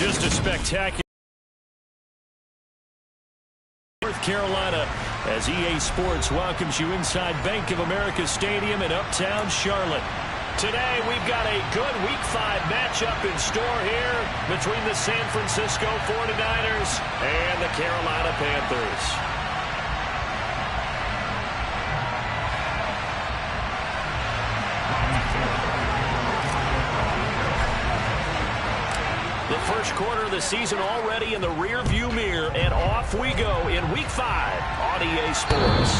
Just a spectacular North Carolina as EA Sports welcomes you inside Bank of America Stadium in Uptown Charlotte. Today we've got a good Week 5 matchup in store here between the San Francisco 49ers and the Carolina Panthers. The first quarter of the season already in the rearview mirror, and off we go in Week 5 on EA Sports.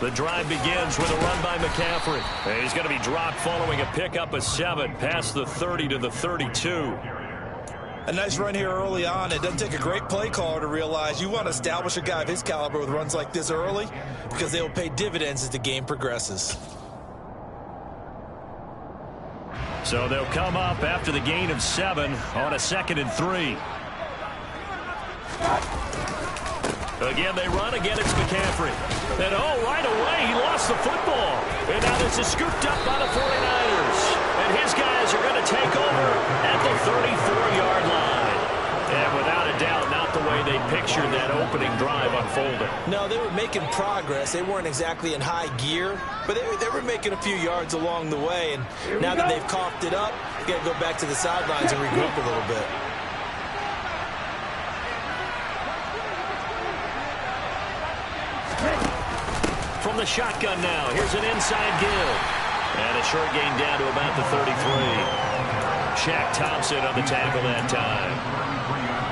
The drive begins with a run by McCaffrey. He's going to be dropped following a pickup of 7 past the 30 to the 32. A nice run here early on. It doesn't take a great play caller to realize you want to establish a guy of his caliber with runs like this early because they will pay dividends as the game progresses. So they'll come up after the gain of 7 on a 2nd and 3. Again, they run. Again, it's McCaffrey. And, right away, he lost the football. And now this is scooped up by the 49ers. And his guys are going to take over at the 34-yard line. And without a doubt, not the way they pictured that opening drive unfolding. No, they were making progress. They weren't exactly in high gear, but they were making a few yards along the way. And now that they've coughed it up, they've got to go back to the sidelines and regroup a little bit. From the shotgun now, here's an inside give. And a short gain down to about the 33. Shaq Thompson on the tackle that time.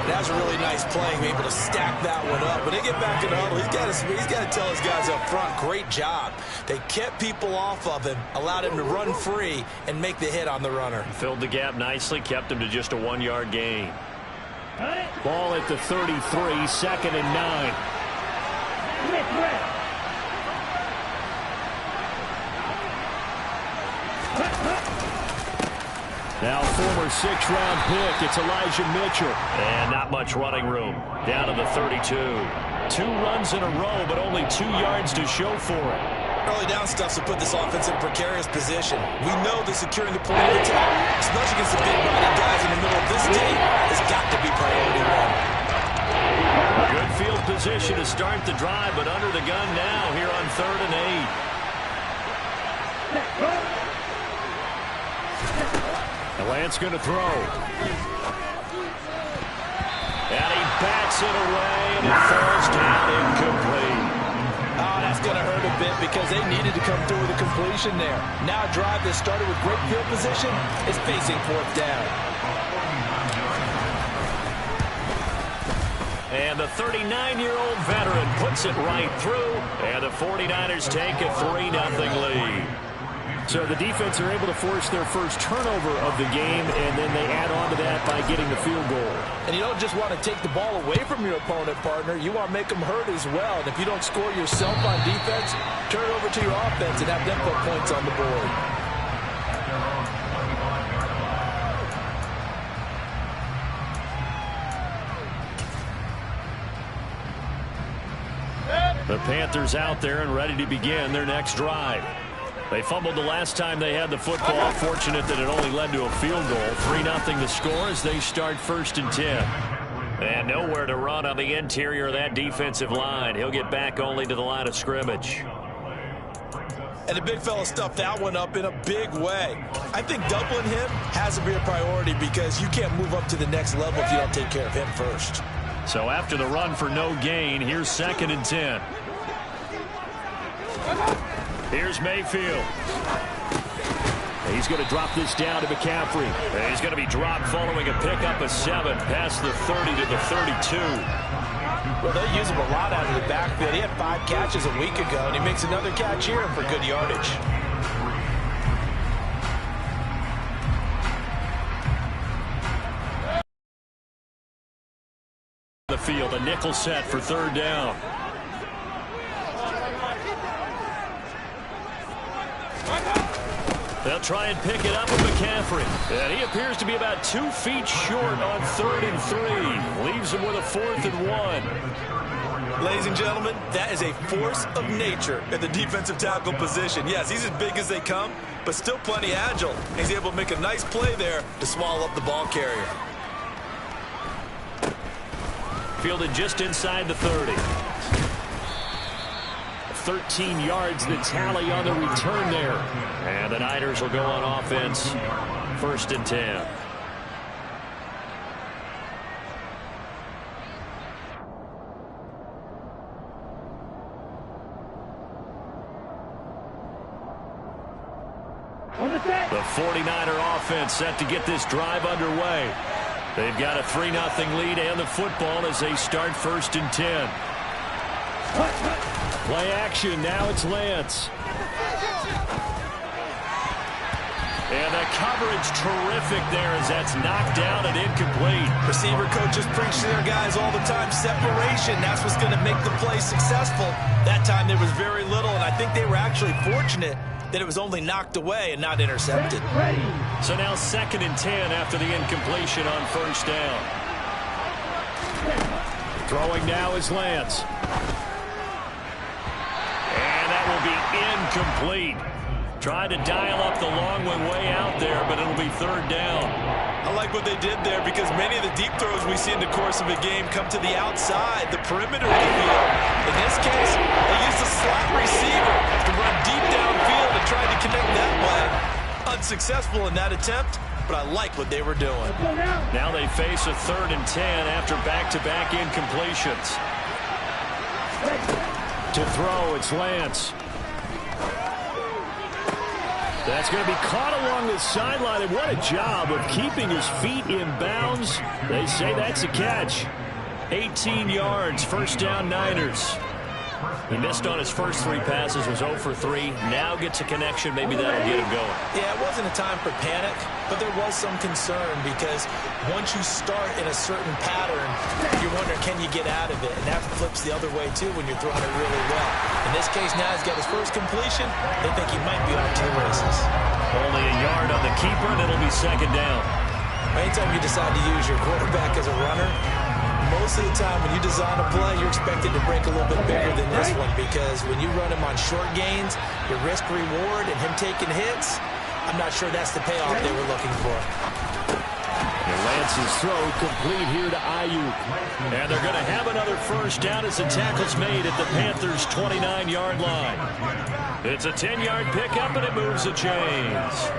That was a really nice play, able to stack that one up. When they get back in the huddle, he's got to tell his guys up front, great job. They kept people off of him, allowed him to run free and make the hit on the runner. Filled the gap nicely, kept him to just a 1-yard gain. Ball at the 33, 2nd and 9. Now former 6th-round pick, it's Elijah Mitchell. And not much running room. Down to the 32. 2 runs in a row, but only 2 yards to show for it. Early down stuff to put this offense in a precarious position. We know that securing the point of attack, especially against the big body guys in the middle of this game, has got to be priority 1. Good field position to start the drive, but under the gun now here on 3rd and 8. Lance going to throw. And he bats it away, and it falls down incomplete. Oh, that's going to hurt a bit because they needed to come through with a completion there. Now a drive that started with great field position is facing 4th down. And the 39-year-old veteran puts it right through, and the 49ers take a 3-0 lead. So the defense are able to force their first turnover of the game, and then they add on to that by getting the field goal. And you don't just want to take the ball away from your opponent, partner. You want to make them hurt as well. And if you don't score yourself on defense, turn it over to your offense and have them put points on the board. The Panthers out there and ready to begin their next drive. They fumbled the last time they had the football. Fortunate that it only led to a field goal. 3-0 the score as they start 1st and 10. And nowhere to run on the interior of that defensive line. He'll get back only to the line of scrimmage. And the big fella stuffed that one up in a big way. I think doubling him has to be a priority because you can't move up to the next level if you don't take care of him first. So after the run for no gain, here's 2nd and 10. Here's Mayfield. He's going to drop this down to McCaffrey. He's going to be dropped following a pickup of 7 past the 30 to the 32. Well, they use him a lot out of the backfield. He had 5 catches a week ago, and he makes another catch here for good yardage. the field. A nickel set for third down. They'll try and pick it up with McCaffrey. And he appears to be about 2 feet short on 3rd and 3. Leaves him with a 4th and 1. Ladies and gentlemen, that is a force of nature at the defensive tackle position. Yes, he's as big as they come, but still plenty agile. He's able to make a nice play there to swallow up the ball carrier. Fielded just inside the 30. 13 yards the tally on the return there. And the Niners will go on offense. 1st and 10. The 49er offense set to get this drive underway. They've got a 3-0 lead and the football as they start 1st and 10. Play action. Now it's Lance. And the coverage terrific there as that's knocked down and incomplete. Receiver coaches preach to their guys all the time. Separation, that's what's going to make the play successful. That time there was very little, and I think they were actually fortunate that it was only knocked away and not intercepted. So now 2nd and 10 after the incompletion on 1st down. Throwing now is Lance. And that will be incomplete. Tried to dial up the long one way out there, but it'll be 3rd down. I like what they did there because many of the deep throws we see in the course of a game come to the outside, the perimeter of the field. In this case, they used a slot receiver to run deep downfield and tried to connect that way. Unsuccessful in that attempt, but I like what they were doing. Now they face a 3rd and 10 after back-to-back incompletions. To throw, it's Lance. That's going to be caught along the sideline, and what a job of keeping his feet in bounds. They say that's a catch. 18 yards, 1st down Niners. He missed on his first 3 passes, was 0 for 3. Now gets a connection. Maybe that'll get him going. Yeah, it wasn't a time for panic, but there was some concern because once you start in a certain pattern, you're wondering, can you get out of it? And that flips the other way, too, when you're throwing it really well. In this case, now he's got his first completion. They think he might be off to the races. Only a yard on the keeper, and it'll be 2nd down. Anytime you decide to use your quarterback as a runner, most of the time when you design a play, you're expected to break a little bit bigger than this one because when you run him on short gains, your risk-reward and him taking hits, I'm not sure that's the payoff they were looking for. And Lance's throw complete here to Ayuk. And they're going to have another 1st down as the tackle's made at the Panthers' 29-yard line. It's a 10-yard pickup, and it moves the chains.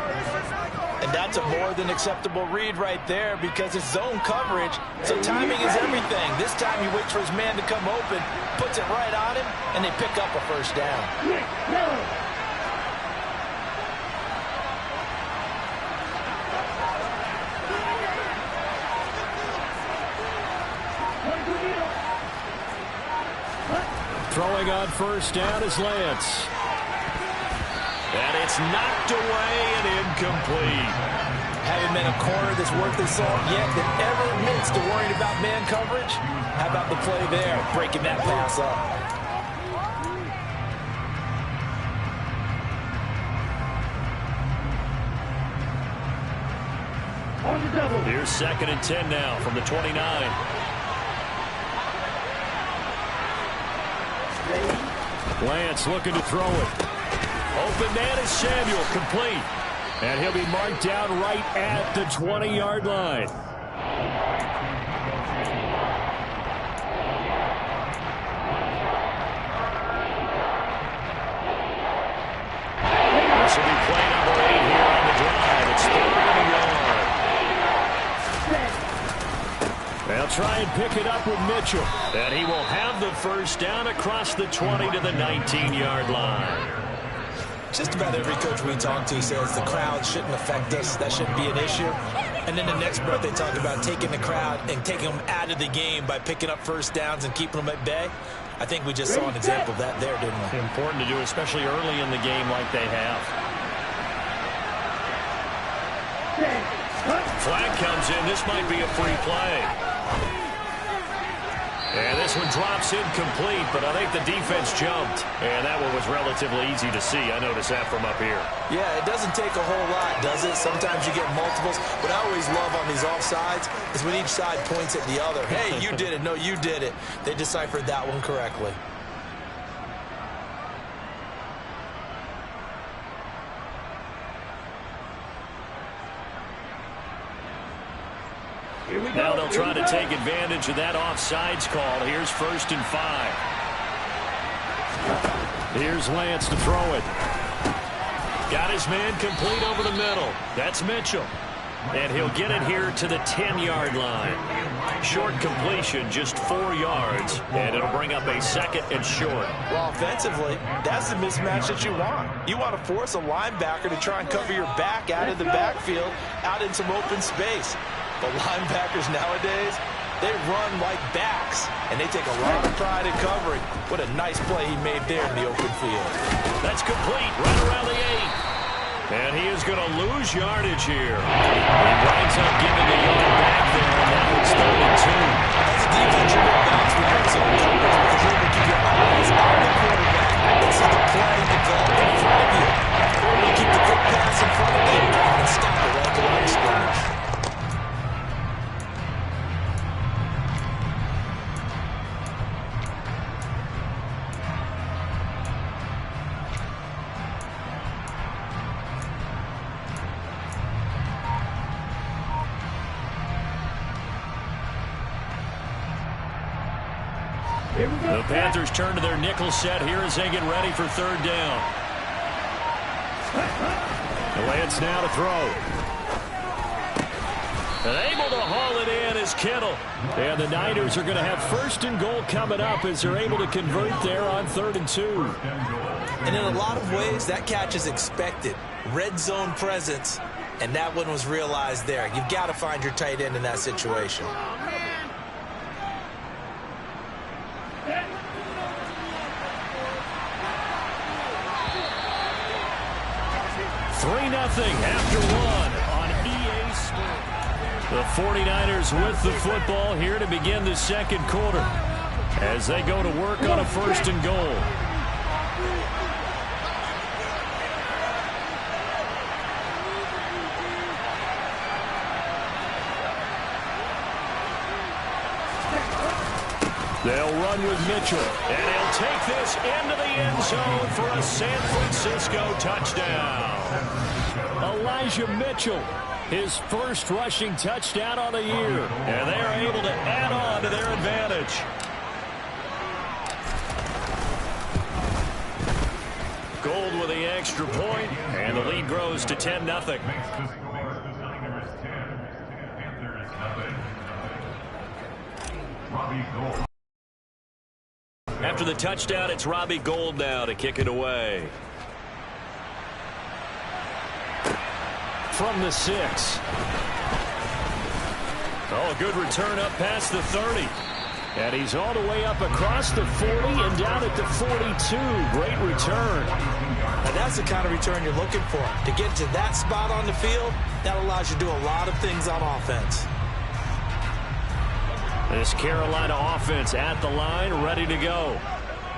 And that's a more than acceptable read right there because it's zone coverage, so timing is everything. This time he waits for his man to come open, puts it right on him, and they pick up a 1st down. Throwing on 1st down is Lance. And it's knocked away and incomplete. Haven't been a corner that's worth his salt yet that ever admits to worrying about man coverage. How about the play there, breaking that pass up? Here's 2nd and 10 now from the 29. Lance looking to throw it. Open man is Samuel, complete. And he'll be marked down right at the 20-yard line. This will be play number 8 here on the drive. It's 3rd and 1. They'll try and pick it up with Mitchell. And he will have the 1st down across the 20 to the 19-yard line. Just about every coach we talk to says the crowd shouldn't affect us. That shouldn't be an issue. And then the next breath they talk about taking the crowd and taking them out of the game by picking up 1st downs and keeping them at bay. I think we just saw an example of that there, didn't we? Important to do, especially early in the game like they have. Flag comes in. This might be a free play. And this one drops incomplete, but I think the defense jumped. And that one was relatively easy to see. I noticed that from up here. Yeah, it doesn't take a whole lot, does it? Sometimes you get multiples. What I always love on these offsides is when each side points at the other. Hey, you did it. No, you did it. They deciphered that one correctly. Now they'll try to take advantage of that offsides call. Here's 1st and 5. Here's Lance to throw it. Got his man complete over the middle. That's Mitchell. And he'll get it here to the 10-yard line. Short completion, just 4 yards. And it'll bring up a 2nd and short. Well, offensively, that's the mismatch that you want. You want to force a linebacker to try and cover your back out of the backfield, out in some open space. But linebackers nowadays, they run like backs, and they take a lot of pride in covering. What a nice play he made there in the open field. That's complete, right around the 8. And he is going to lose yardage here. He winds up giving the yard back there, and now it's 3rd and 2. That's a defense you want backs with red zone coverage, because you're able to keep your eyes on the quarterback and see the play develop in front of you. You're able to keep the quick pass in front of you and stop it right at the line of scrimmage. The Panthers turn to their nickel set here as they get ready for 3rd down. Lance now to throw. And able to haul it in is Kittle. And the Niners are going to have 1st and goal coming up as they're able to convert there on 3rd and 2. And in a lot of ways, that catch is expected. Red zone presence, and that one was realized there. You've got to find your tight end in that situation. 3-0 after 1 on EA Sports. The 49ers with the football here to begin the 2nd quarter as they go to work on a 1st and goal. They'll run with Mitchell, and he'll take this into the end zone for a San Francisco touchdown. Elijah Mitchell, his first rushing touchdown on the year, and they are able to add on to their advantage. Gold with the extra point, and the lead grows to 10-0. After the touchdown, it's Robbie Gould now to kick it away. From the 6. Oh, a good return up past the 30. And he's all the way up across the 40 and down at the 42. Great return. And that's the kind of return you're looking for. To get to that spot on the field, that allows you to do a lot of things on offense. This Carolina offense at the line, ready to go.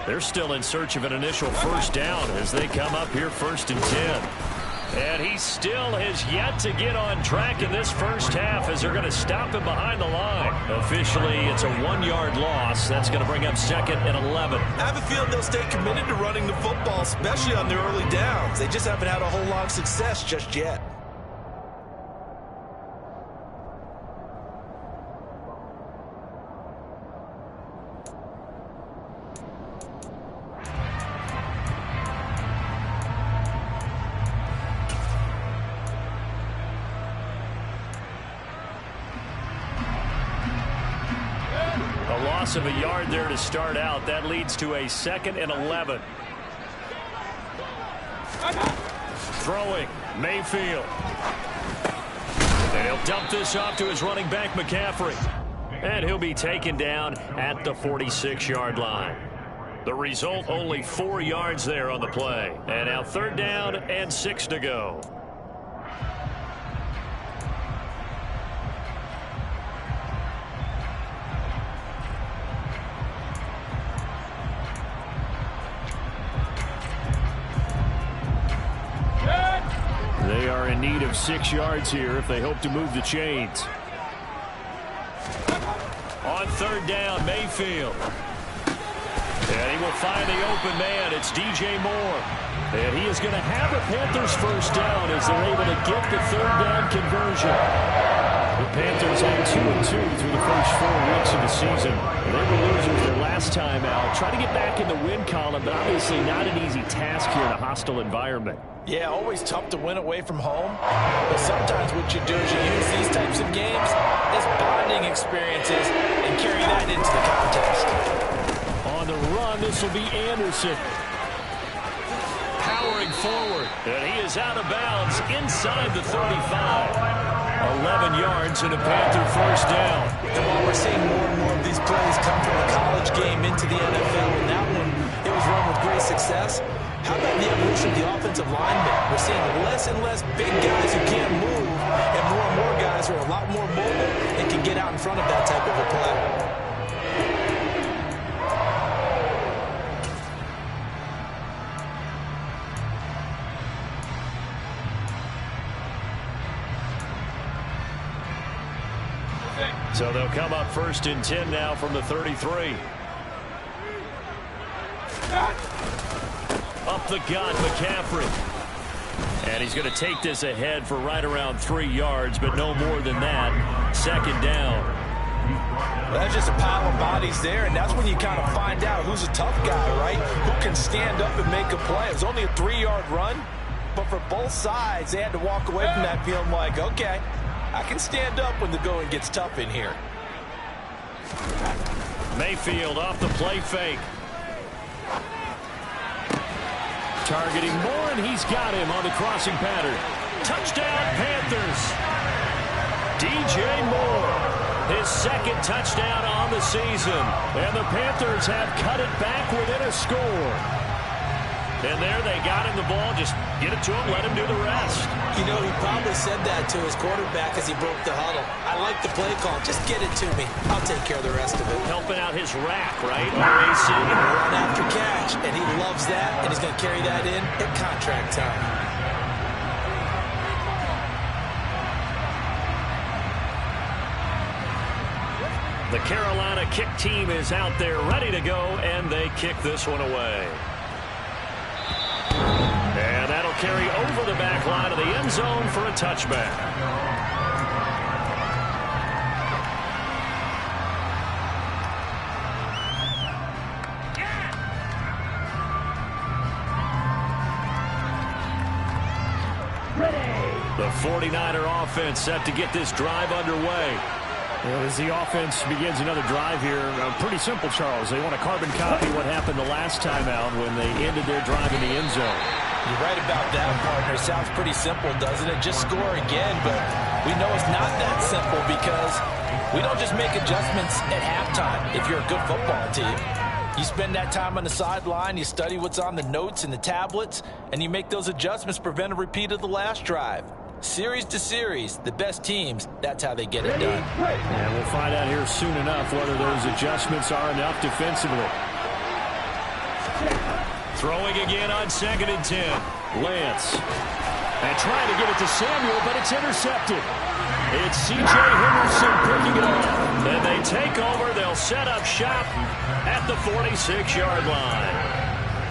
They're still in search of an initial 1st down as they come up here 1st and 10. And he still has yet to get on track in this 1st half as they're going to stop him behind the line. Officially, it's a 1-yard loss. That's going to bring up 2nd and 11. I have a feeling they'll stay committed to running the football, especially on their early downs. They just haven't had a whole lot of success just yet. Of a yard there to start out. That leads to a 2nd and 11. Throwing, Mayfield. And he'll dump this off to his running back, McCaffrey. And he'll be taken down at the 46-yard line. The result, only 4 yards there on the play. And now 3rd down and 6 to go. are in need of 6 yards here if they hope to move the chains. On third down, Mayfield. And he will find the open man. It's DJ Moore. And he is going to have the Panthers first down as they're able to get the third down conversion. The Panthers had 2-2 through the first 4 weeks of the season. They were losers their last time out. Try to get back in the win column, but obviously not an easy task here in a hostile environment. Yeah, always tough to win away from home. But sometimes what you do is you use these types of games as bonding experiences and carry that into the contest. On the run, this will be Anderson. Powering forward, and he is out of bounds inside the 35. 11 yards and a Panther first down. And while we're seeing more and more of these plays come from the college game into the NFL, and that one, it was run with great success. How about the evolution of the offensive linemen? We're seeing less and less big guys who can't move, and more guys who are a lot more mobile and can get out in front of that type of a play. So they'll come up 1st and 10 now from the 33. Up the gut, McCaffrey. And he's going to take this ahead for right around 3 yards, but no more than that. 2nd down. That's just a pile of bodies there, and that's when you kind of find out who's a tough guy, right? Who can stand up and make a play. It was only a 3-yard run, but for both sides, they had to walk away from that feeling like, okay, I can stand up when the going gets tough in here. Mayfield off the play fake. Targeting Moore, and he's got him on the crossing pattern. Touchdown, Panthers. DJ Moore, his 2nd touchdown on the season. And the Panthers have cut it back within a score. And there they got him the ball. Just get it to him, let him do the rest. You know, he probably said that to his quarterback as he broke the huddle. I like the play call. Just get it to me. I'll take care of the rest of it. Helping out his rack, right? RAC. Run after catch. And he loves that, and he's going to carry that in at contract time. The Carolina kick team is out there ready to go, and they kick this one away. And that'll carry over the back line of the end zone for a touchback. The 49er offense set to get this drive underway. Well, as the offense begins another drive here, pretty simple, Charles. They want to carbon copy what happened the last time out when they ended their drive in the end zone. You're right about that, partner. Sounds pretty simple, doesn't it? Just score again, but we know it's not that simple because we don't just make adjustments at halftime if you're a good football team. You spend that time on the sideline, you study what's on the notes and the tablets, and you make those adjustments, prevent a repeat of the last drive. Series to series, the best teams, that's how they get it done. And we'll find out here soon enough whether those adjustments are enough defensively. Throwing again on 2nd and 10. Lance. And trying to get it to Samuel, but it's intercepted. It's C.J. Henderson picking it up. And they take over. They'll set up shop at the 46-yard line.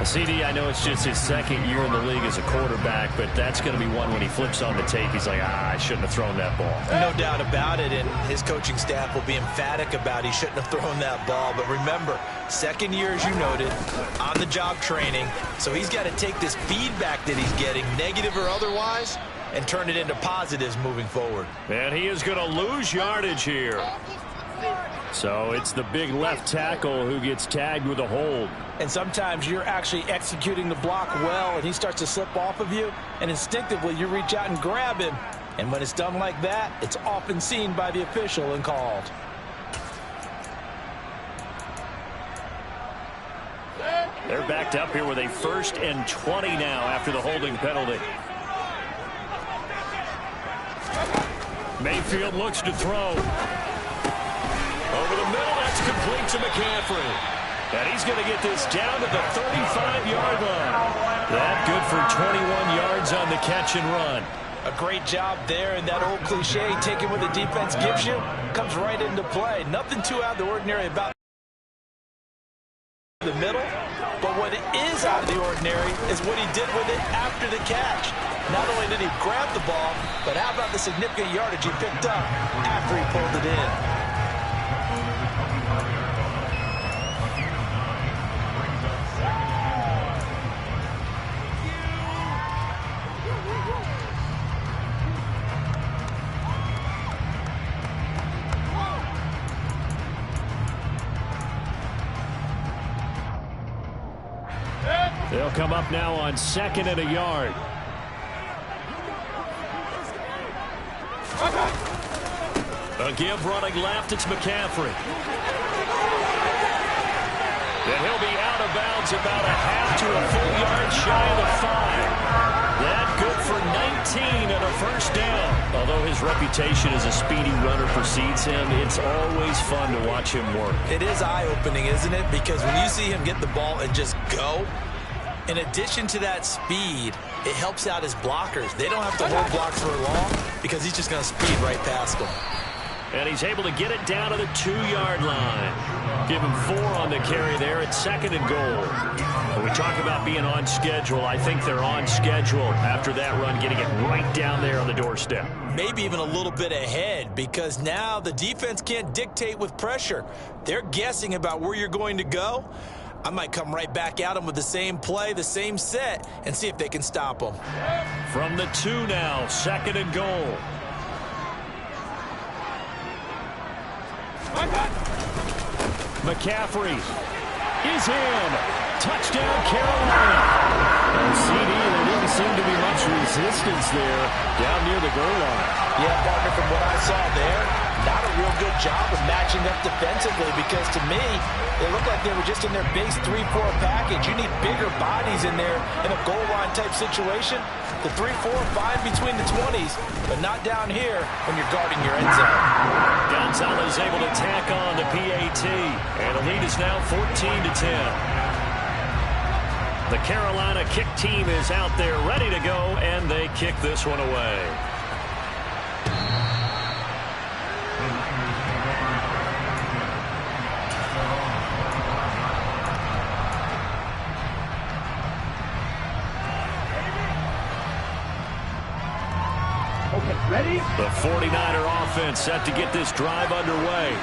CD, I know it's just his 2nd year in the league as a quarterback, but that's going to be one when he flips on the tape. He's like, I shouldn't have thrown that ball. No doubt about it, and his coaching staff will be emphatic about he shouldn't have thrown that ball. But remember, 2nd year, as you noted, on-the-job training, so he's got to take this feedback that he's getting, negative or otherwise, and turn it into positives moving forward. And he is going to lose yardage here. So it's the big left tackle who gets tagged with a hold. And sometimes you're actually executing the block well, and he starts to slip off of you, and instinctively you reach out and grab him. And when it's done like that, it's often seen by the official and called. They're backed up here with a 1st and 20 now after the holding penalty. Mayfield looks to throw. Over the middle, that's complete to McCaffrey. And he's going to get this down to the 35-yard line. That good for 21 yards on the catch and run. A great job there, and that old cliche, taking what the defense gives you, comes right into play. Nothing too out of the ordinary about the middle, but what is out of the ordinary is what he did with it after the catch. Not only did he grab the ball, but how about the significant yardage he picked up after he pulled it in? They'll come up now on 2nd and a yard. A give running left, it's McCaffrey. And he'll be out of bounds about a half to a full yard shy of the 5. That good for 19 and a first down. Although his reputation as a speedy runner precedes him, it's always fun to watch him work. It is eye-opening, isn't it? Because when you see him get the ball and just go, in addition to that speed, it helps out his blockers. They don't have to hold blocks for long because he's just going to speed right past them. And he's able to get it down to the 2-yard line. Give him 4 on the carry there at 2nd and goal. When we talk about being on schedule, I think they're on schedule after that run, getting it right down there on the doorstep. Maybe even a little bit ahead, because now the defense can't dictate with pressure. They're guessing about where you're going to go. I might come right back at them with the same play, the same set, and see if they can stop them. From the 2 now, 2nd and goal. McCaffrey is in. Touchdown, Carolina. And CD, there didn't seem to be much resistance there down near the goal line. Yeah, partner, from what I saw there, not a real good job of matching up defensively, because to me, it looked like they were just in their base 3-4 package. You need bigger bodies in there in a goal line type situation. The 3-4, fine between the 20s, but not down here when you're guarding your end zone. Gonzalez able to tack on the PAT, and the lead is now 14-10. The Carolina kick team is out there ready to go, and they kick this one away. Ready? The 49er offense set to get this drive underway.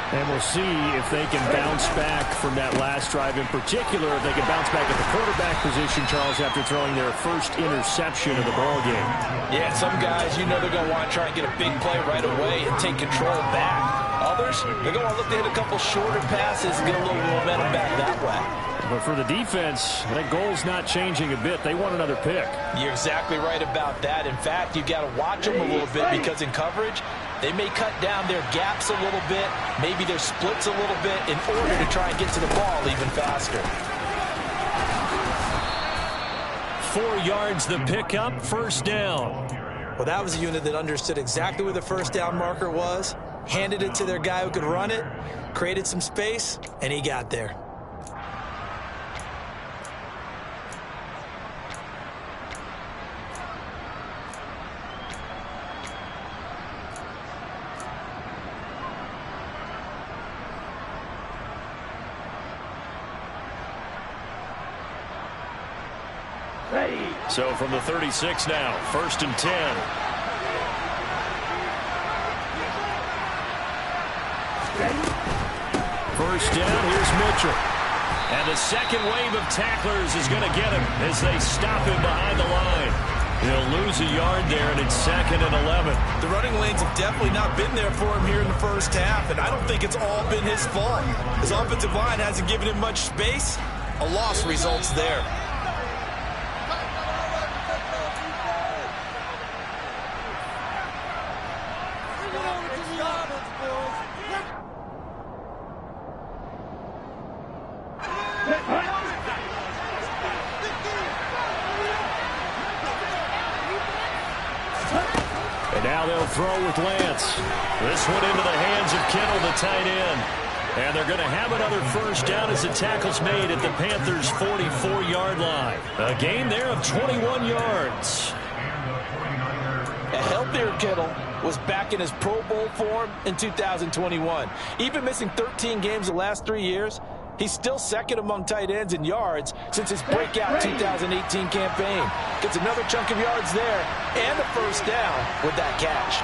And we'll see if they can bounce back from that last drive, in particular, if they can bounce back at the quarterback position, Charles, after throwing their first interception of the ballgame. Yeah, some guys, you know they're going to want to try and get a big play right away and take control back. Others, they're going to look to hit a couple shorter passes and get a little momentum back that way. But for the defense, that goal's not changing a bit. They want another pick. You're exactly right about that. In fact, you've got to watch them a little bit, because in coverage, they may cut down their gaps a little bit, maybe their splits a little bit, in order to try and get to the ball even faster. 4 yards the pickup, first down. Well, that was a unit that understood exactly where the first down marker was, handed it to their guy who could run it, created some space, and he got there. So from the 36 now, 1st and 10. First down, here's Mitchell. And the second wave of tacklers is going to get him as they stop him behind the line. He'll lose a yard there, and it's 2nd and 11. The running lanes have definitely not been there for him here in the first half, and I don't think it's all been his fault. His offensive line hasn't given him much space. A loss results there. And now they'll throw with Lance. This one into the hands of Kittle, the tight end. And they're going to have another first down as the tackle's made at the Panthers' 44-yard line. A gain there of 21 yards. healthier Kittle was back in his Pro Bowl form in 2021. Even missing 13 games the last 3 years, he's still second among tight ends in yards since his breakout 2018 campaign. Gets another chunk of yards there and a first down with that catch.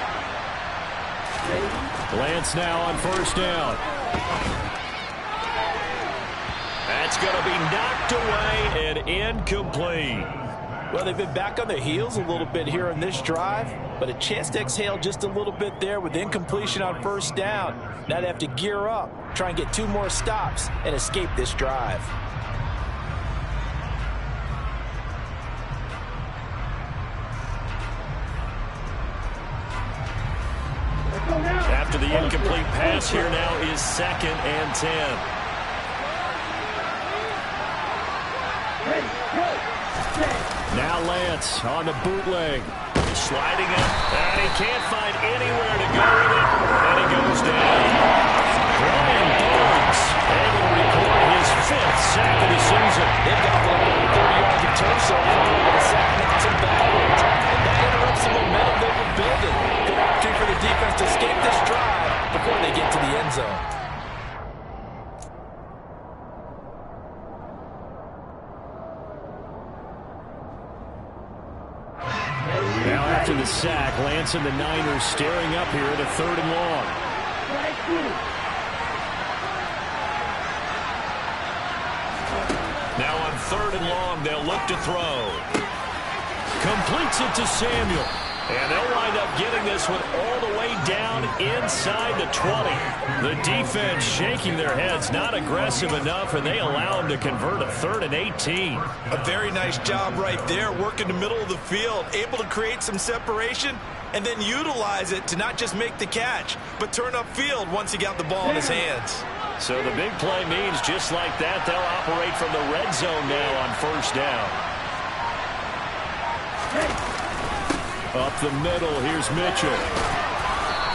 Lance now on first down. That's going to be knocked away and incomplete. Well, they've been back on their heels a little bit here in this drive, but a chance to exhale just a little bit there with incompletion on first down. Now they have to gear up, try and get 2 more stops, and escape this drive. After the incomplete pass, here now is 2nd and 10. Now Lance on the bootleg. Sliding up, and he can't find anywhere to go with it, and he goes down. Brian Burns able to record his 5th sack of the season. They've got 30 yards of turf so far, but a sack knocks him backwards. And that interrupts the momentum they were building. Good opportunity for the defense to escape this drive before they get to the end zone. Now after the sack, Lance and the Niners staring up here at a 3rd and long. Now on 3rd and long, they'll look to throw. Completes it to Samuel. And they'll wind up getting this one all the way down inside the 20. The defense shaking their heads, not aggressive enough, and they allow them to convert a 3rd and 18. A very nice job right there, working the middle of the field, able to create some separation, and then utilize it to not just make the catch, but turn upfield once he got the ball in his hands. So the big play means just like that, they'll operate from the red zone now on first down. Up the middle, here's Mitchell.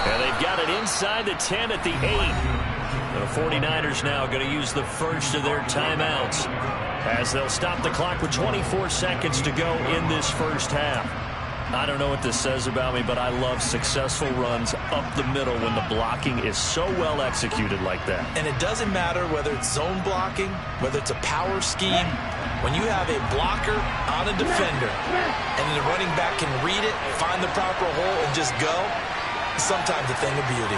And they've got it inside the 10 at the 8. The 49ers now going to use the first of their timeouts as they'll stop the clock with 24 seconds to go in this first half. I don't know what this says about me, but I love successful runs up the middle when the blocking is so well executed like that. And it doesn't matter whether it's zone blocking, whether it's a power scheme. When you have a blocker on a defender and the running back can read it, find the proper hole, and just go, sometimes a thing of beauty.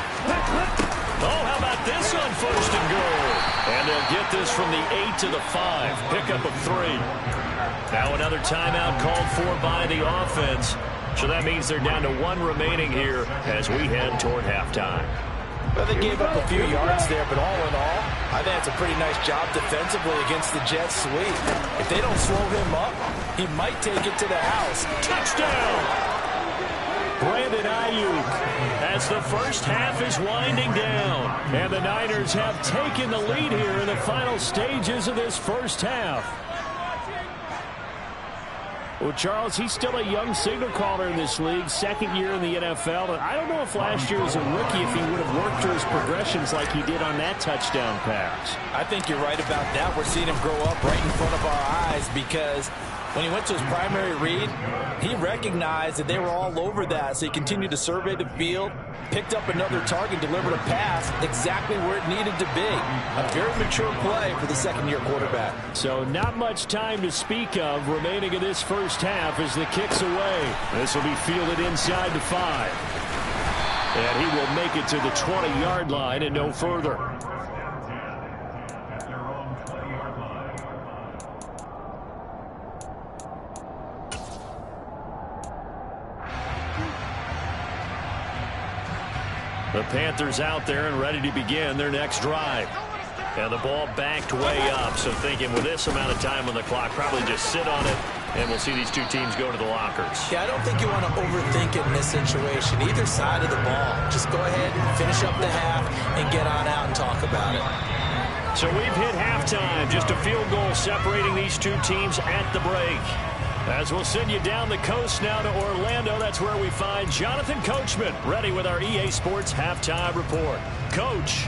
Oh, how about this on first and goal? And they'll get this from the 8 to the 5. Pickup of 3. Now another timeout called for by the offense. So that means they're down to 1 remaining here as we head toward halftime. Well, they gave up a few yards there, but all in all, I think that's a pretty nice job defensively against the Jets sweep. If they don't slow him up, he might take it to the house. Touchdown! Brandon Ayuk as the first half is winding down. And the Niners have taken the lead here in the final stages of this first half. Well, Charles, he's still a young signal caller in this league, 2nd year in the NFL. And I don't know if last year as a rookie, if he would have worked through his progressions like he did on that touchdown pass. I think you're right about that. We're seeing him grow up right in front of our eyes because when he went to his primary read, he recognized that they were all over that, so he continued to survey the field, picked up another target, delivered a pass exactly where it needed to be. A very mature play for the 2nd-year quarterback. So not much time to speak of remaining in this first half as the kick's away. This will be fielded inside the 5. And he will make it to the 20-yard line and no further. The Panthers out there and ready to begin their next drive. And the ball backed way up, so thinking with this amount of time on the clock, probably just sit on it, and we'll see these two teams go to the lockers. Yeah, I don't think you want to overthink it in this situation. Either side of the ball. Just go ahead and finish up the half and get on out and talk about it. So we've hit halftime. Just a field goal separating these two teams at the break. As we'll send you down the coast now to Orlando, that's where we find Jonathan Coachman, ready with our EA Sports Halftime Report. Coach.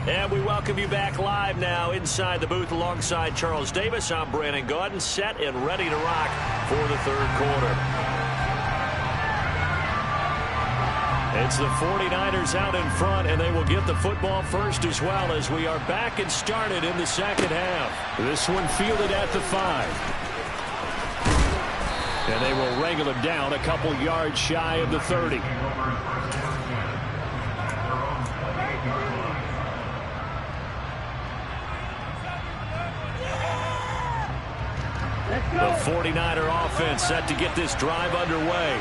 And we welcome you back live now inside the booth alongside Charles Davis. I'm Brandon Gaudin, set and ready to rock for the third quarter. It's the 49ers out in front, and they will get the football first as well as we are back and started in the second half. This one fielded at the 5. And they will wrangle him down a couple yards shy of the 30. The 49er offense set to get this drive underway.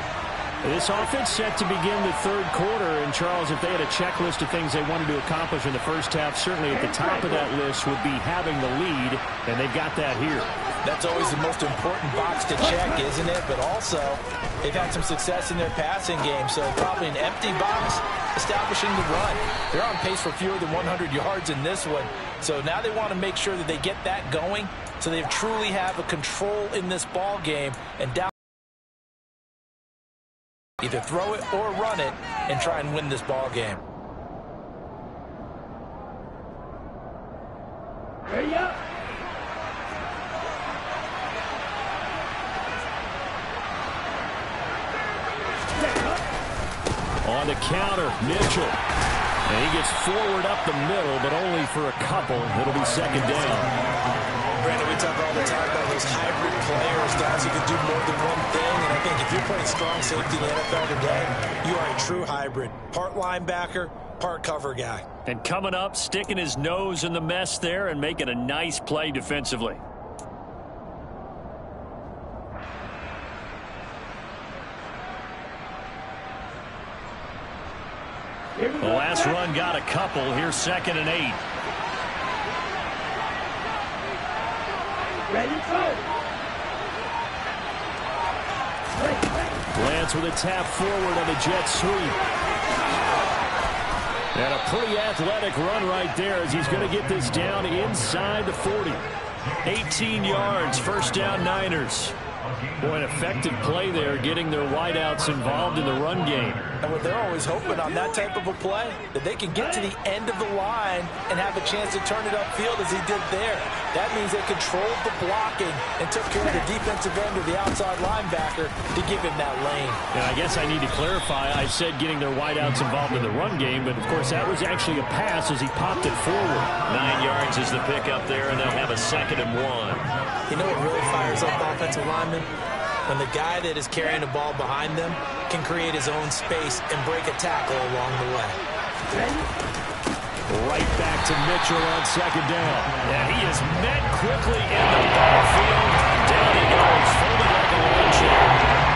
This offense set to begin the third quarter. And, Charles, if they had a checklist of things they wanted to accomplish in the first half, certainly at the top of that list would be having the lead, and they've got that here. That's always the most important box to check, isn't it? But also, they've had some success in their passing game, so probably an empty box establishing the run. They're on pace for fewer than 100 yards in this one, so now they want to make sure that they get that going so they truly have a control in this ball game and down. Either throw it or run it and try and win this ball game. On the counter, Mitchell. And he gets forward up the middle, but only for a couple. It'll be second down. Brandon, we talk all the time about those hybrid players, guys who can do more than one thing. And I think if you're playing strong safety in the NFL today, you are a true hybrid. Part linebacker, part cover guy. And coming up, sticking his nose in the mess there and making a nice play defensively. The last run got a couple. Here's 2nd and 8. Ready, go. Lance with a tap forward on a jet sweep. And a pretty athletic run right there as he's going to get this down inside the 40. 18 yards, first down Niners. Boy, an effective play there, getting their wideouts involved in the run game. And what they're always hoping on that type of a play, that they can get to the end of the line and have a chance to turn it upfield as he did there. That means they controlled the blocking and took care of the defensive end or the outside linebacker to give him that lane. And I guess I need to clarify, I said getting their wideouts involved in the run game, but of course that was actually a pass as he popped it forward. 9 yards is the pick up there, and they'll have a 2nd and 1. You know what really fires up offensive linemen? When the guy that is carrying the ball behind them can create his own space and break a tackle along the way. Right back to Mitchell on 2nd down. And he is met quickly in the backfield. Down he goes, folded like a lawn chair.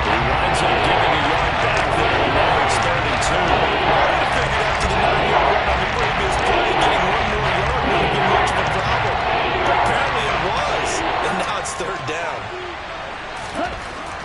He winds up giving a yard back there, and now it's 3rd and 2. I figured after the 9-yard run on the previous play, getting one more yard wouldn't be much of a problem. But apparently it was, and now it's 3rd down.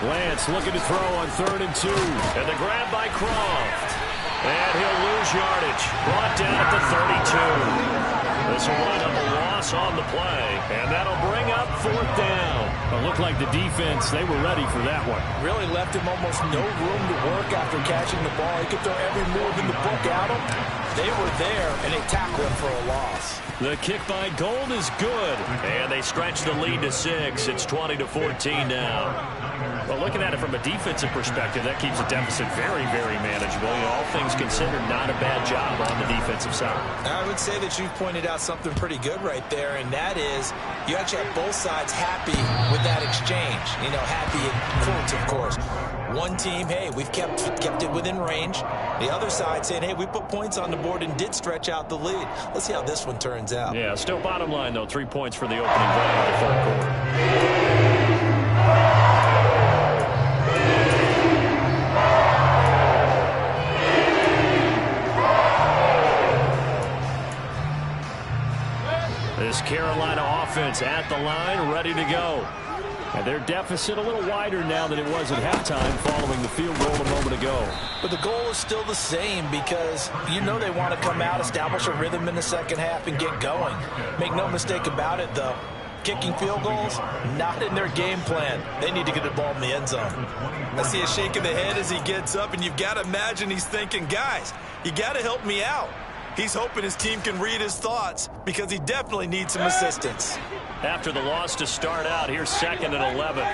Lance looking to throw on 3rd and 2. And the grab by Croft. And he'll lose yardage. Brought down at the 32. This will wind up a loss on the play. And that'll bring up 4th down. It looked like the defense, they were ready for that one. Really left him almost no room to work after catching the ball. He could throw every move in the book at him. They were there, and they tackled him for a loss. The kick by Gold is good. And they stretch the lead to 6. It's 20-14 now. Well, looking at it from a defensive perspective, that keeps the deficit very, very manageable. You know, all things considered, not a bad job on the defensive side. I would say that you've pointed out something pretty good right there, and that is you actually have both sides happy with that exchange. You know, happy in quotes, of course. One team, hey, we've kept it within range. The other side saying, hey, we put points on the board and did stretch out the lead. Let's see how this one turns out. Yeah, still bottom line, though, 3 points for the opening drive of the 3rd quarter. This Carolina offense at the line, ready to go. And their deficit a little wider now than it was at halftime following the field goal a moment ago. But the goal is still the same because you know they want to come out, establish a rhythm in the second half, and get going. Make no mistake about it, though. Kicking field goals, not in their game plan. They need to get the ball in the end zone. I see a shake of the head as he gets up, and you've got to imagine he's thinking, guys, you got to help me out. He's hoping his team can read his thoughts because he definitely needs some assistance. After the loss to start out, here's 2nd and 11.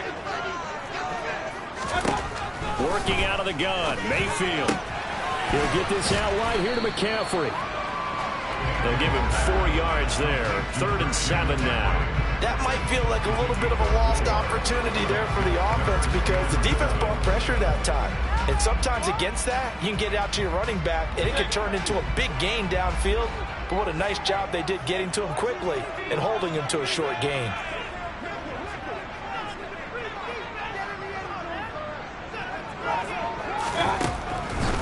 Working out of the gun, Mayfield. He'll get this out wide here to McCaffrey. They'll give him 4 yards there. 3rd and 7 now. That might feel like a little bit of a lost opportunity there for the offense because the defense brought pressure that time. And sometimes against that, you can get out to your running back, and it can turn into a big gain downfield. But what a nice job they did getting to him quickly and holding him to a short gain.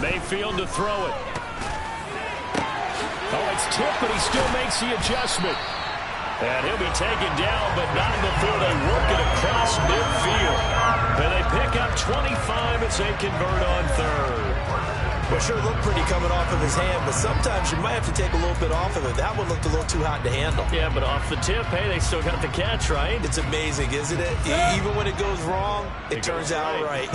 Mayfield to throw it. Oh, it's tipped, but he still makes the adjustment. And he'll be taken down, but not before they work it across midfield. And they pick up 25 as they convert on 3rd. Well, sure looked pretty coming off of his hand, but sometimes you might have to take a little bit off of it. That one looked a little too hot to handle. Yeah, but off the tip, hey, they still got the catch, right? It's amazing, isn't it? Even when it goes wrong, it turns out right.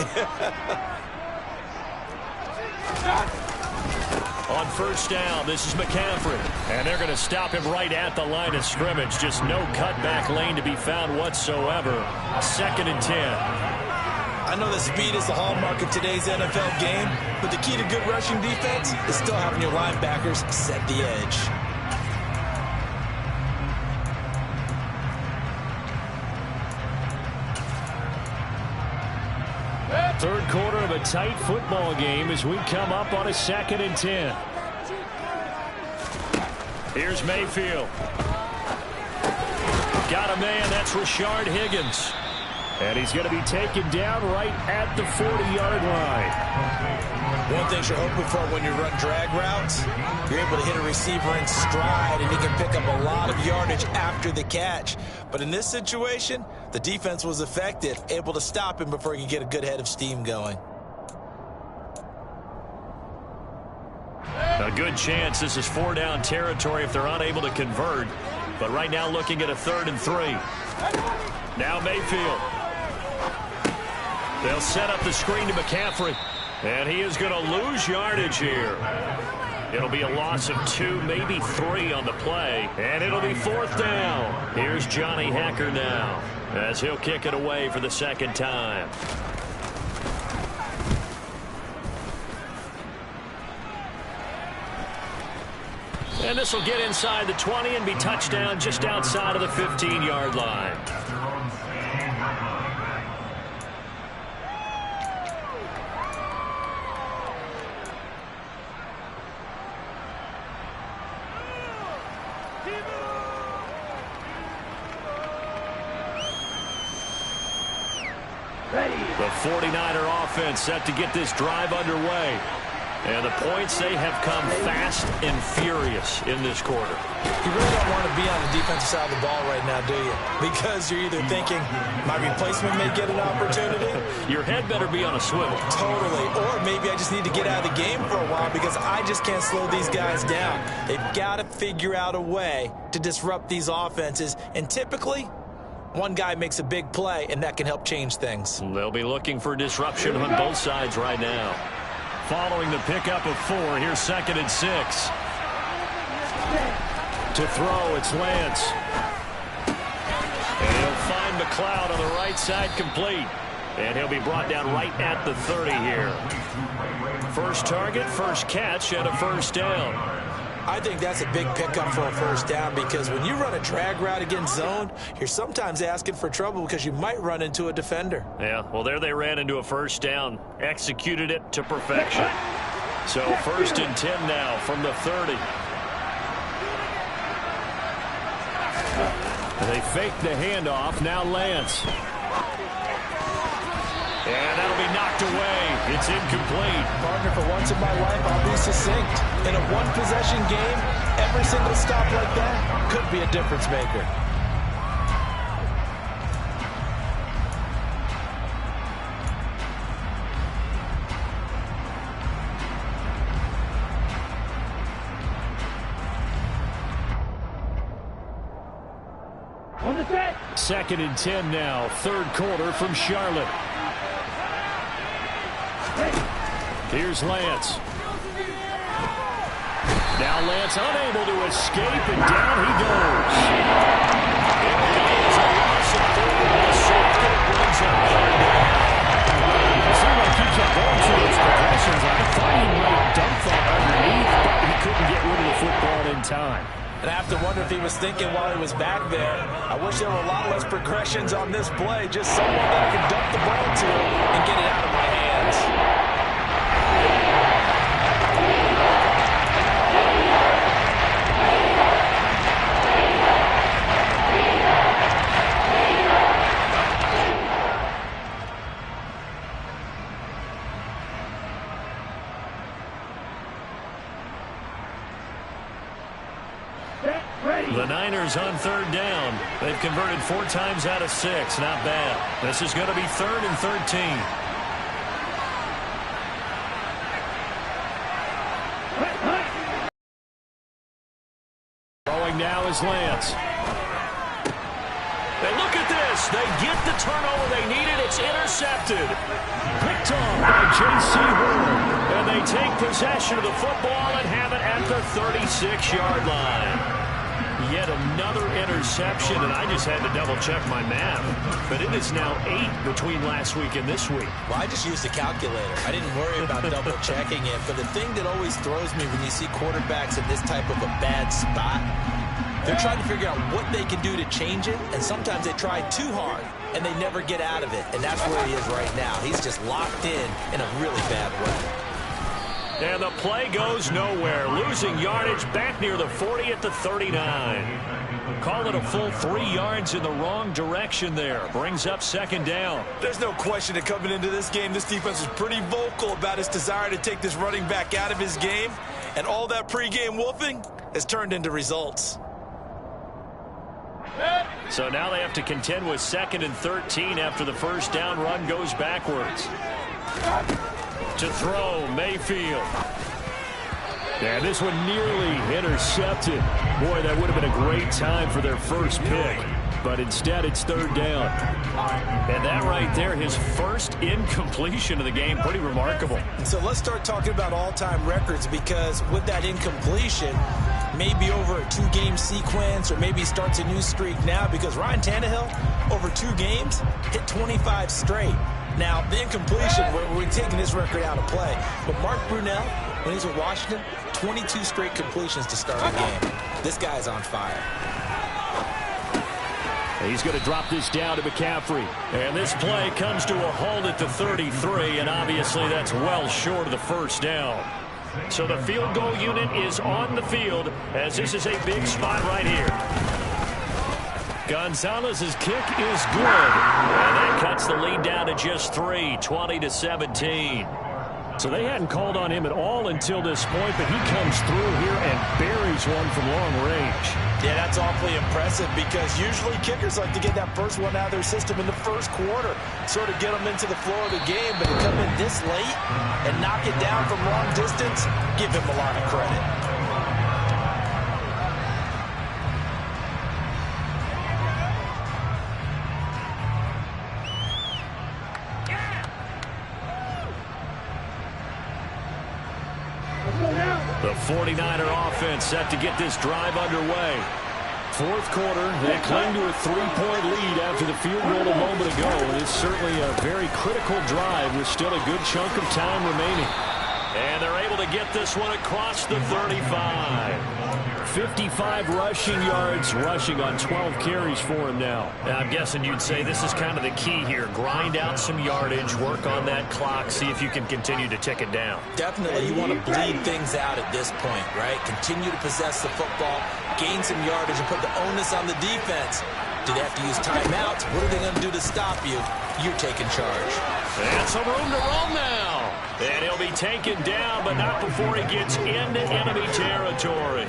On 1st down, this is McCaffrey. And they're going to stop him right at the line of scrimmage. Just no cutback lane to be found whatsoever. 2nd and 10. I know that speed is the hallmark of today's NFL game, but the key to good rushing defense is still having your linebackers set the edge. Third quarter of a tight football game as we come up on a 2nd and 10. Here's Mayfield. Got a man, that's Rashard Higgins. And he's going to be taken down right at the 40-yard line. One thing you're hoping for when you run drag routes, you're able to hit a receiver in stride, and he can pick up a lot of yardage after the catch. But in this situation, the defense was effective, able to stop him before he could get a good head of steam going. A good chance this is 4-down territory if they're unable to convert. But right now looking at a 3rd and 3. Now Mayfield. They'll set up the screen to McCaffrey. And he is going to lose yardage here. It'll be a loss of 2, maybe 3 on the play. And it'll be 4th down. Here's Johnny Hacker now as he'll kick it away for the 2nd time. And this will get inside the 20 and be touchdown just outside of the 15-yard line. The 49er offense set to get this drive underway. And the points, they have come fast and furious in this quarter. You really don't want to be on the defensive side of the ball right now, do you? Because you're either thinking, my replacement may get an opportunity. Your head better be on a swivel. Totally. Or maybe I just need to get out of the game for a while because I just can't slow these guys down. They've got to figure out a way to disrupt these offenses. And typically, one guy makes a big play, and that can help change things. They'll be looking for disruption on both sides right now. Following the pickup of 4, here's 2nd and 6. To throw, it's Lance. And he'll find McLeod on the right side complete. And he'll be brought down right at the 30 here. First target, first catch, and a 1st down. I think that's a big pickup for a 1st down because when you run a drag route against zone, you're sometimes asking for trouble because you might run into a defender. Yeah, well, there they ran into a 1st down, executed it to perfection. So 1st and 10 now from the 30. They fake the handoff, now Lance. And that'll be knocked away. It's incomplete. Partner, for once in my life, I'll be succinct. In a one-possession game, every single stop like that could be a difference maker. On the set. 2nd and 10 now, 3rd quarter from Charlotte. Here's Lance. Now Lance unable to escape, and down he goes. Keeps on going through those progressions. I thought he might dump that underneath, but he couldn't get rid of the football in time. And I have to wonder if he was thinking while he was back there, I wish there were a lot less progressions on this play. Just someone that I could dump the ball to and get it out of my hands. The Niners on third down. They've converted 4 times out of 6. Not bad. This is going to be 3rd and 13. Throwing now is Lance. And look at this. They get the turnover they needed. It's intercepted. Picked off by J.C. Horn. And they take possession of the football and have it at the 36-yard line. Yet another interception, and I just had to double-check my math. But it is now 8 between last week and this week. Well, I just used a calculator. I didn't worry about double-checking it. But the thing that always throws me when you see quarterbacks in this type of a bad spot, they're trying to figure out what they can do to change it, and sometimes they try too hard, and they never get out of it. And that's where he is right now. He's just locked in a really bad way. And the play goes nowhere. Losing yardage back near the 40 at the 39. Call it a full 3 yards in the wrong direction there. Brings up 2nd down. There's no question that coming into this game, this defense was pretty vocal about its desire to take this running back out of his game. And all that pregame wolfing has turned into results. So now they have to contend with 2nd and 13 after the first down run goes backwards. To throw, Mayfield. And this one nearly intercepted. Boy, that would have been a great time for their first pick. But instead, it's 3rd down. And that right there, his first incompletion of the game, pretty remarkable. So let's start talking about all-time records, because with that incompletion, maybe over a 2-game sequence, or maybe starts a new streak now, because Ryan Tannehill, over 2 games, hit 25 straight. Now, the incompletion, we're taking this record out of play. But Mark Brunell, when he's with Washington, 22 straight completions to start the game. This guy's on fire. He's going to drop this down to McCaffrey. And this play comes to a halt at the 33, and obviously that's well short of the first down. So the field goal unit is on the field, as this is a big spot right here. Gonzalez's kick is good. And that cuts the lead down to just 3, 20-17. So they hadn't called on him at all until this point, but he comes through here and buries one from long range. Yeah, that's awfully impressive, because usually kickers like to get that first one out of their system in the first quarter, sort of get them into the flow of the game. But to come in this late and knock it down from long distance, give him a lot of credit. The 49er offense set to get this drive underway. 4th quarter, they cling to a 3-point lead after the field goal a moment ago. And it's certainly a very critical drive with still a good chunk of time remaining. And they're able to get this one across the 35. 55 rushing yards, rushing on 12 carries for him now. I'm guessing you'd say this is kind of the key here. Grind out some yardage, work on that clock, see if you can continue to tick it down. Definitely, you want to bleed things out at this point, right? Continue to possess the football, gain some yardage, and put the onus on the defense. Do they have to use timeouts? What are they going to do to stop you? You're taking charge. And some room to roam now. And he'll be taken down, but not before he gets into enemy territory.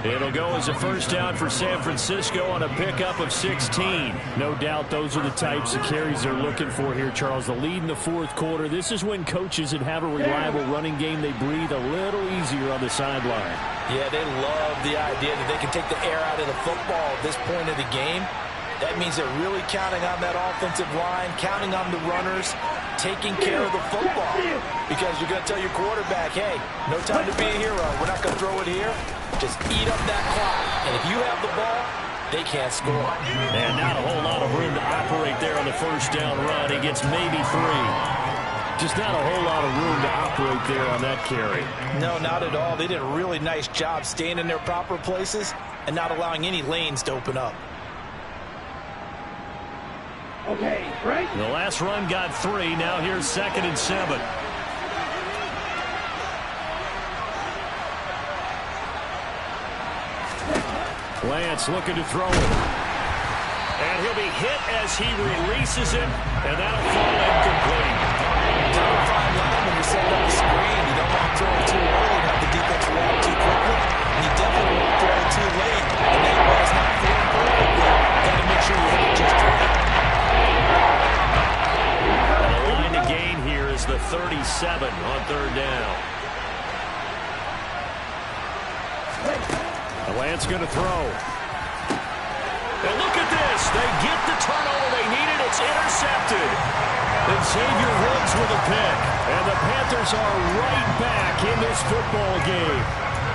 It'll go as a first down for San Francisco on a pickup of 16. No doubt those are the types of carries they're looking for here, Charles. The lead in the 4th quarter. This is when coaches that have a reliable running game, they breathe a little easier on the sideline. Yeah, they love the idea that they can take the air out of the football at this point of the game. That means they're really counting on that offensive line, counting on the runners, taking care of the football. Because you're going to tell your quarterback, hey, no time to be a hero. We're not going to throw it here. Just eat up that clock. And if you have the ball, they can't score. And not a whole lot of room to operate there on the first down run. He gets maybe 3. Just not a whole lot of room to operate there on that carry. No, not at all. They did a really nice job staying in their proper places and not allowing any lanes to open up. Okay, right? The last run got 3. Now here's 2nd and 7. Lance looking to throw it. And he'll be hit as he releases it, and that'll fall incomplete. Down fine line when you're setting up a screen. You don't want to throw it too early and have the defense react too quickly. And you definitely won't throw it too late. And that ball's not thrown perfectly. Got to make sure you hit it just right. And the line to gain here is the 37 on 3rd down. Lance going to throw. And look at this. They get the turnover they needed. It's intercepted. And Xavier Woods with a pick. And the Panthers are right back in this football game.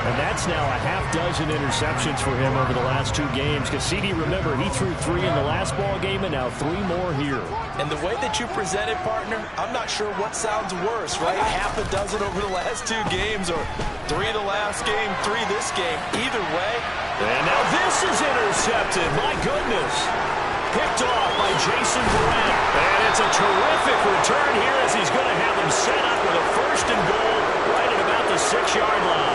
And that's now a half-dozen interceptions for him over the last 2 games. Because CD, remember, he threw 3 in the last ball game and now 3 more here. And the way that you present it, partner, I'm not sure what sounds worse, right? Half a dozen over the last 2 games or 3 the last game, 3 this game. Either way. And now this is intercepted. My goodness. Picked off by Jason Brent. And it's a terrific return here as he's going to have them set up with a 1st and goal right at about the 6-yard line.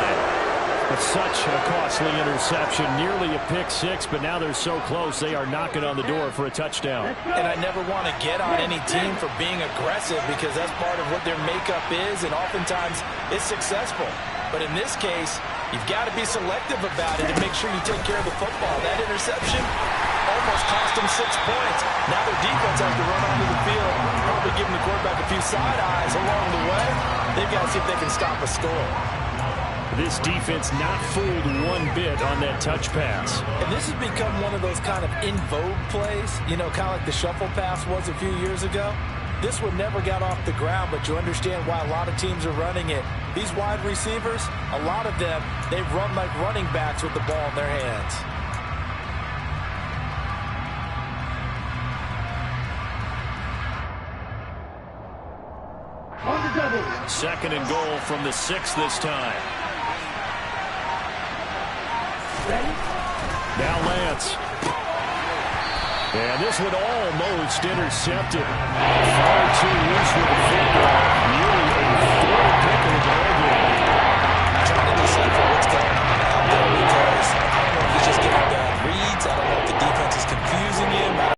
But such a costly interception, nearly a pick 6, but now they're so close they are knocking on the door for a touchdown. And I never want to get on any team for being aggressive because that's part of what their makeup is, and oftentimes it's successful. But in this case, you've got to be selective about it and make sure you take care of the football. That interception almost cost them 6 points. Now their defense has to run onto the field, probably giving the quarterback a few side eyes along the way. They've got to see if they can stop a score. This defense not fooled one bit on that touch pass. And this has become one of those kind of in vogue plays, you know, kind of like the shuffle pass was a few years ago. This one never got off the ground, but you understand why a lot of teams are running it. These wide receivers, a lot of them, they run like running backs with the ball in their hands. On the double. 2nd and goal from the 6 this time. Ready? Now Lance. And this one almost intercepted. Far too loose with the football. Nearly a 4th pick of the ball game. Trying to decipher what's going on out there because I don't know if he's just getting bad reads. I don't know if the defense is confusing him.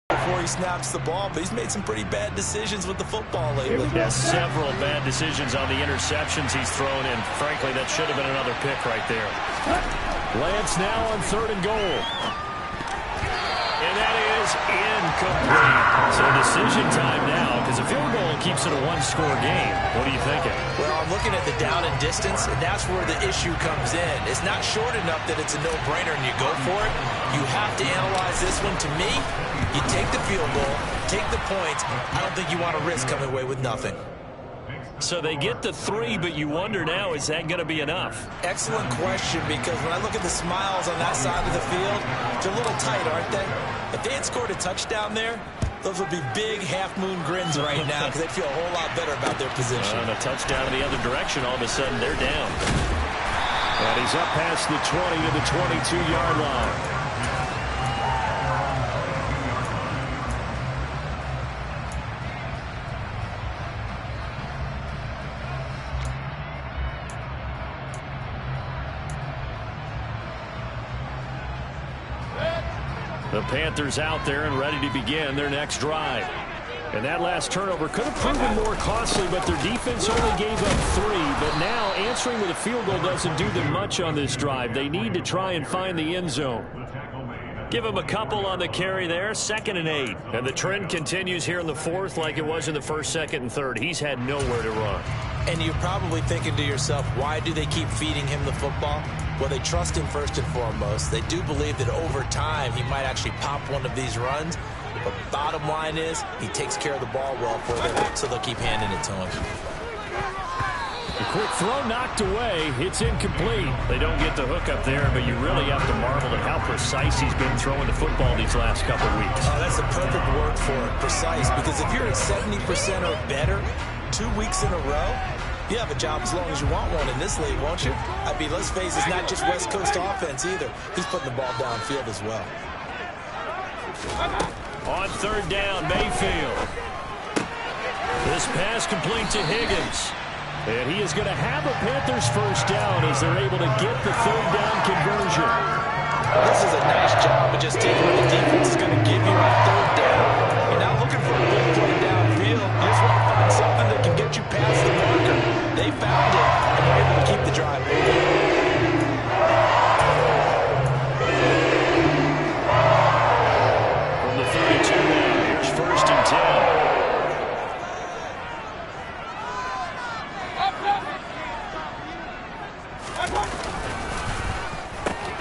Before he snaps the ball, but he's made some pretty bad decisions with the football lately. Yes, several bad decisions on the interceptions he's thrown in. Frankly, that should have been another pick right there. Lance now on 3rd and goal. And that is incomplete. So decision time now, because a field goal keeps it a 1-score game. What are you thinking? Well, I'm looking at the down and distance, and that's where the issue comes in. It's not short enough that it's a no-brainer and you go for it. You have to analyze this one. To me, you take the field goal, take the points. I don't think you want to risk coming away with nothing. So they get the 3, but you wonder now, is that going to be enough? Excellent question, because when I look at the smiles on that side of the field, they're a little tight, aren't they? If they had scored a touchdown there, those would be big half-moon grins right now because they'd feel a whole lot better about their position. And a touchdown in the other direction, all of a sudden they're down. And he's up past the 20 to the 22-yard line. The Panthers out there and ready to begin their next drive. And that last turnover could have proven more costly, but their defense only gave up 3. But now answering with a field goal doesn't do them much on this drive. They need to try and find the end zone. Give him a couple on the carry there, 2nd and 8. And the trend continues here in the 4th like it was in the 1st, 2nd, and 3rd. He's had nowhere to run. And you're probably thinking to yourself, why do they keep feeding him the football? Well, they trust him first and foremost. They do believe that over time he might actually pop one of these runs. But bottom line is he takes care of the ball well for them, so they'll keep handing it to him. A quick throw knocked away. It's incomplete. They don't get the hook up there, but you really have to marvel at how precise he's been throwing the football these last couple of weeks. Oh, that's the perfect word for it, precise. Because if you're at 70% or better 2 weeks in a row, you have a job as long as you want one in this league, won't you? I mean, let's face it, it's not just West Coast offense either. He's putting the ball downfield as well. On third down, Mayfield. This pass complete to Higgins. And he is going to have a Panthers first down as they're able to get the third down conversion. This is a nice job of just taking what the defense is going to give you on third down. You're not looking for a big play downfield. You just want to find something that can get you past the marker. They found it, and they're able to keep the drive moving. From the 32 now, here's first and 10.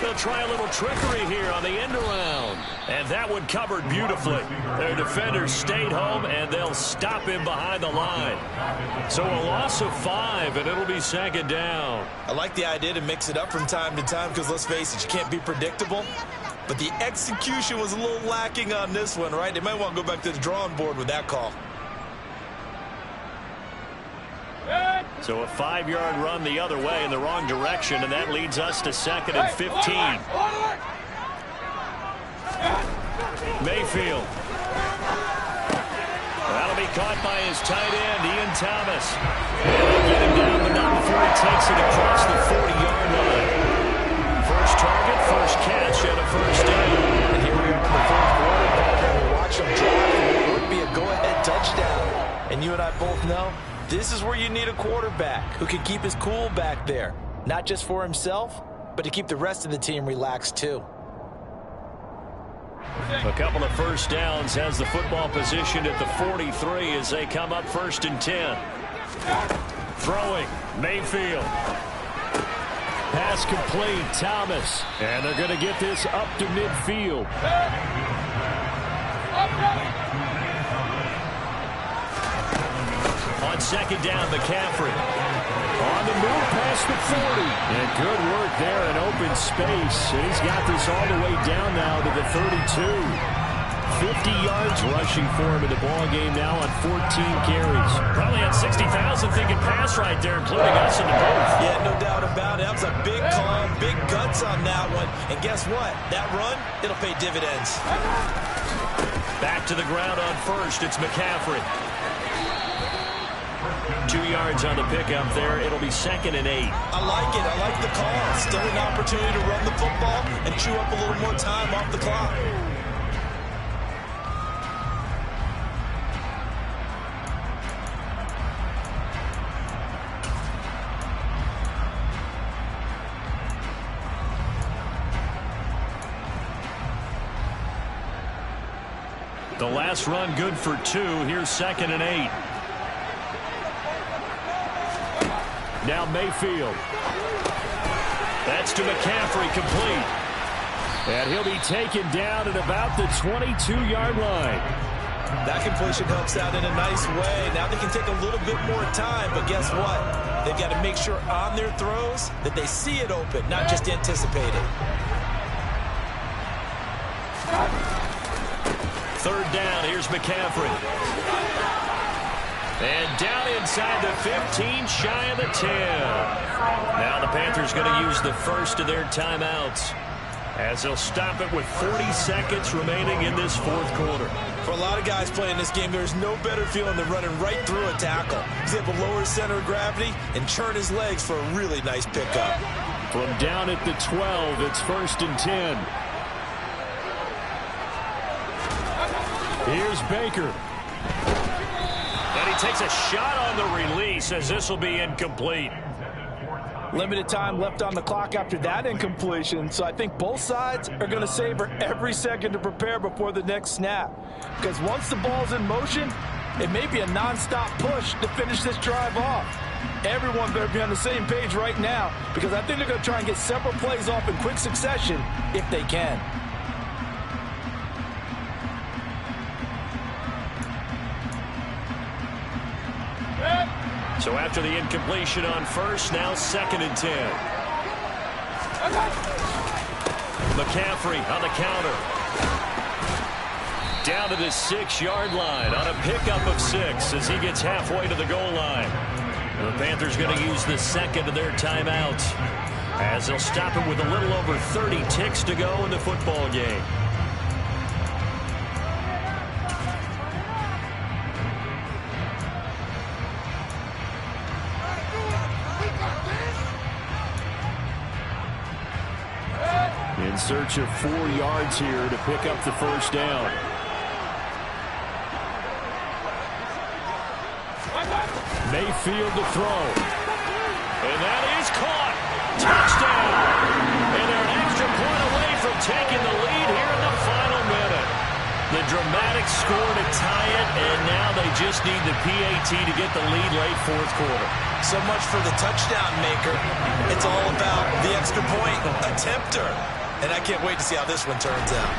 They'll try a little trickery here on the end around. And that one covered beautifully. Their defenders stayed home, and they'll stop him behind the line. So a loss of 5, and it'll be second down. I like the idea to mix it up from time to time because, let's face it, you can't be predictable. But the execution was a little lacking on this one, right? They might want to go back to the drawing board with that call. So a 5-yard run the other way in the wrong direction, and that leads us to second and 15. Mayfield. That'll be caught by his tight end, Ian Thomas. And they'll get him down, but not before he takes it across the 40-yard line. First target, first catch, and a first down. And here we are in the fourth quarter. We watch them drive, and it would be a go-ahead touchdown. And you and I both know this is where you need a quarterback who can keep his cool back there. Not just for himself, but to keep the rest of the team relaxed too. A couple of first downs has the football positioned at the 43 as they come up first and 10. Throwing, Mayfield. Pass complete, Thomas. And they're going to get this up to midfield. On second down, McCaffrey. On the move past the 40. And good work there in open space. And he's got this all the way down now to the 32. 50 yards rushing for him in the ball game now on 14 carries. Probably had 60,000 thinking pass right there, including us in the booth. Yeah, no doubt about it. That was a big call, big guts on that one. And guess what? That run, it'll pay dividends. Back to the ground on first. It's McCaffrey. 2 yards on the pickup there. It'll be second and 8. I like it. I like the call. Still an opportunity to run the football and chew up a little more time off the clock. The last run good for 2. Here's second and 8. Now Mayfield. That's to McCaffrey, complete. And he'll be taken down at about the 22-yard line. That completion helps out in a nice way. Now they can take a little bit more time, but guess what? They've got to make sure on their throws that they see it open, not just anticipate it. Third down, here's McCaffrey. And down inside the 15, shy of the 10. Now the Panthers going to use the first of their timeouts as they'll stop it with 40 seconds remaining in this fourth quarter. For a lot of guys playing this game, there's no better feeling than running right through a tackle. He's able to lower his center of gravity and churn his legs for a really nice pickup. From down at the 12, it's first and 10. Here's Baker. And he takes a shot on the release as this will be incomplete. Limited time left on the clock after that incompletion, so I think both sides are going to savor every second to prepare before the next snap. Because once the ball's in motion, it may be a non-stop push to finish this drive off. Everyone better be on the same page right now, because I think they're going to try and get several plays off in quick succession if they can. So after the incompletion on first, now 2nd and 10. McCaffrey on the counter. Down to the 6-yard line on a pickup of 6 as he gets halfway to the goal line. The Panthers going to use the 2nd of their timeouts as they'll stop him with a little over 30 ticks to go in the football game. In search of 4 yards here to pick up the first down. Mayfield to throw. And that is caught. Touchdown. And they're an extra point away from taking the lead here in the final minute. The dramatic score to tie it, and now they just need the PAT to get the lead late 4th quarter. So much for the touchdown maker. It's all about the extra point attempter. And I can't wait to see how this one turns out.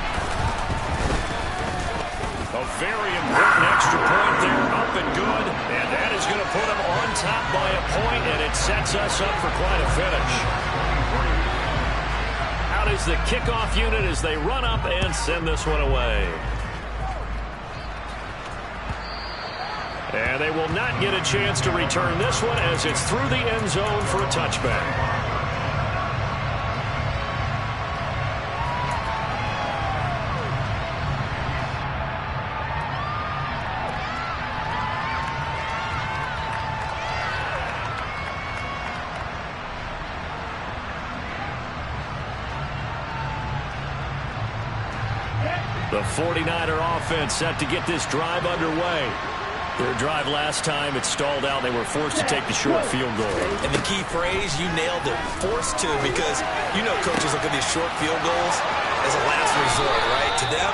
A very important extra point there, up and good. And that is going to put them on top by a point, and it sets us up for quite a finish. Out is the kickoff unit as they run up and send this one away. And they will not get a chance to return this one as it's through the end zone for a touchback. The 49er offense set to get this drive underway. Their drive last time, it stalled out. They were forced to take the short field goal. And the key phrase, you nailed it, forced to, because you know coaches look at these short field goals as a last resort, right? To them,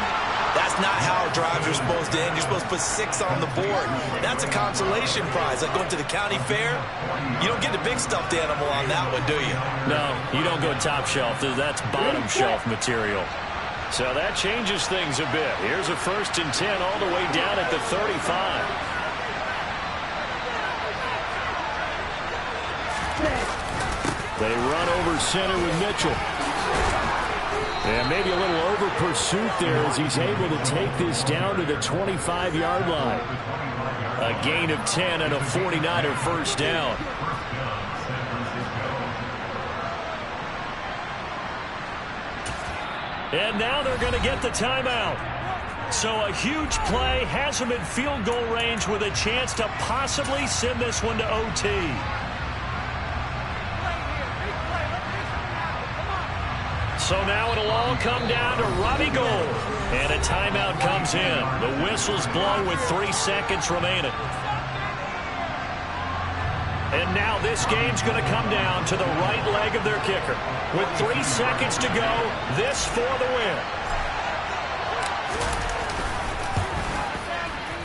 that's not how drives are supposed to end. You're supposed to put 6 on the board. That's a consolation prize. Like going to the county fair, you don't get the big stuffed animal on that one, do you? No, you don't go top shelf. That's bottom shelf material. So that changes things a bit. Here's a 1st and 10 all the way down at the 35. They run over center with Mitchell. And maybe a little over pursuit there as he's able to take this down to the 25-yard line. A gain of 10 and a 49er first down. And now they're going to get the timeout. So a huge play has them in field goal range with a chance to possibly send this one to OT. So now it'll all come down to Robbie Gould. And a timeout comes in. The whistles blow with 3 seconds remaining. And now this game's going to come down to the right leg of their kicker. With 3 seconds to go, this for the win.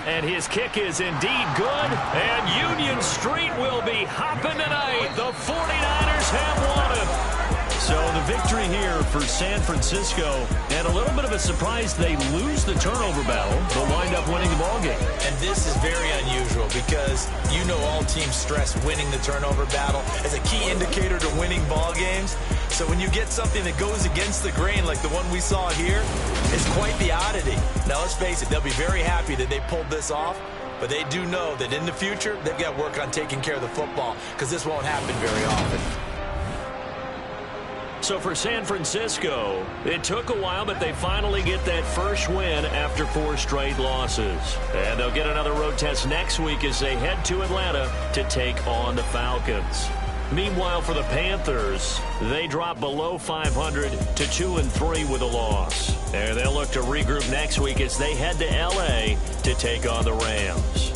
And his kick is indeed good. And Union Street will be hopping tonight. The 49ers have won it. So the victory here for San Francisco, and a little bit of a surprise they lose the turnover battle. They'll wind up winning the ballgame. And this is very unusual because you know all teams stress winning the turnover battle as a key indicator to winning ball games. So when you get something that goes against the grain like the one we saw here, it's quite the oddity. Now let's face it, they'll be very happy that they pulled this off, but they do know that in the future they've got to work on taking care of the football because this won't happen very often. So for San Francisco, it took a while, but they finally get that first win after 4 straight losses. And they'll get another road test next week as they head to Atlanta to take on the Falcons. Meanwhile, for the Panthers, they drop below 500 to 2-3 with a loss. And they'll look to regroup next week as they head to L.A. to take on the Rams.